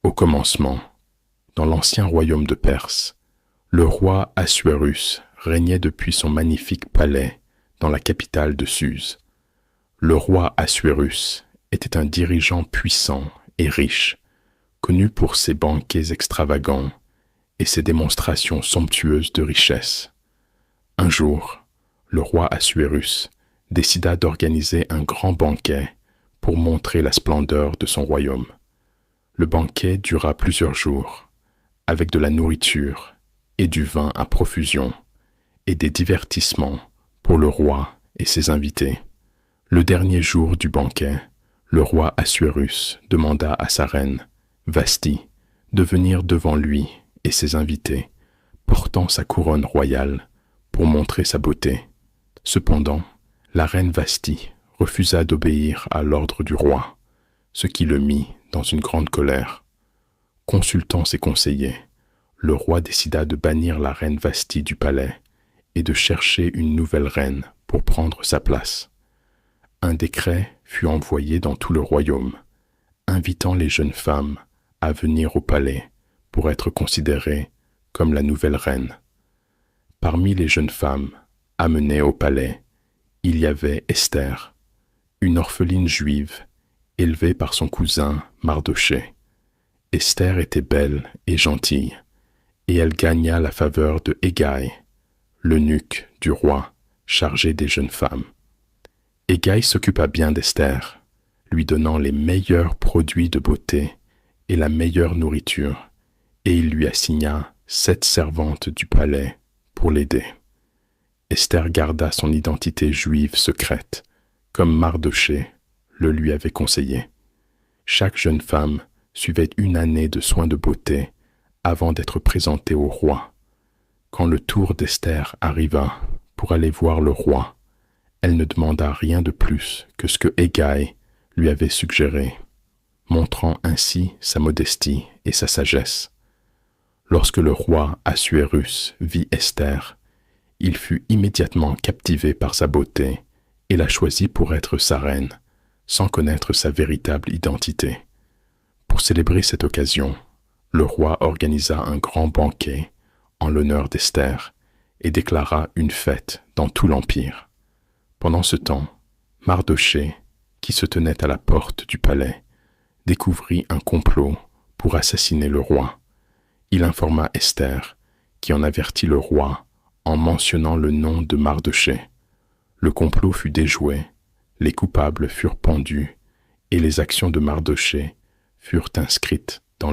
Au commencement, dans l'ancien royaume de Perse, le roi Assuérus régnait depuis son magnifique palais dans la capitale de Suse. Le roi Assuérus était un dirigeant puissant et riche, connu pour ses banquets extravagants et ses démonstrations somptueuses de richesse. Un jour, le roi Assuérus décida d'organiser un grand banquet pour montrer la splendeur de son royaume. Le banquet dura plusieurs jours, avec de la nourriture et du vin à profusion, et des divertissements pour le roi et ses invités. Le dernier jour du banquet, le roi Assuérus demanda à sa reine, Vasthi, de venir devant lui et ses invités, portant sa couronne royale pour montrer sa beauté. Cependant, la reine Vasthi refusa d'obéir à l'ordre du roi, ce qui le mit dans une grande colère. Consultant ses conseillers, le roi décida de bannir la reine Vasthi du palais et de chercher une nouvelle reine pour prendre sa place. Un décret fut envoyé dans tout le royaume, invitant les jeunes femmes à venir au palais pour être considérées comme la nouvelle reine. Parmi les jeunes femmes amenées au palais, il y avait Esther, une orpheline juive élevée par son cousin Mardochée. Esther était belle et gentille, et elle gagna la faveur de Hégaï, l'eunuque du roi chargé des jeunes femmes. Hégaï s'occupa bien d'Esther, lui donnant les meilleurs produits de beauté et la meilleure nourriture, et il lui assigna 7 servantes du palais pour l'aider. Esther garda son identité juive secrète, comme Mardochée le lui avait conseillé. Chaque jeune femme suivait une année de soins de beauté avant d'être présentée au roi. Quand le tour d'Esther arriva pour aller voir le roi, elle ne demanda rien de plus que ce que Hégaï lui avait suggéré, montrant ainsi sa modestie et sa sagesse. Lorsque le roi Assuérus vit Esther, il fut immédiatement captivé par sa beauté et la choisit pour être sa reine, sans connaître sa véritable identité. Pour célébrer cette occasion, le roi organisa un grand banquet en l'honneur d'Esther et déclara une fête dans tout l'empire. Pendant ce temps, Mardochée, qui se tenait à la porte du palais, découvrit un complot pour assassiner le roi. Il informa Esther, qui en avertit le roi en mentionnant le nom de Mardochée. Le complot fut déjoué, les coupables furent pendus et les actions de Mardochée furent inscrites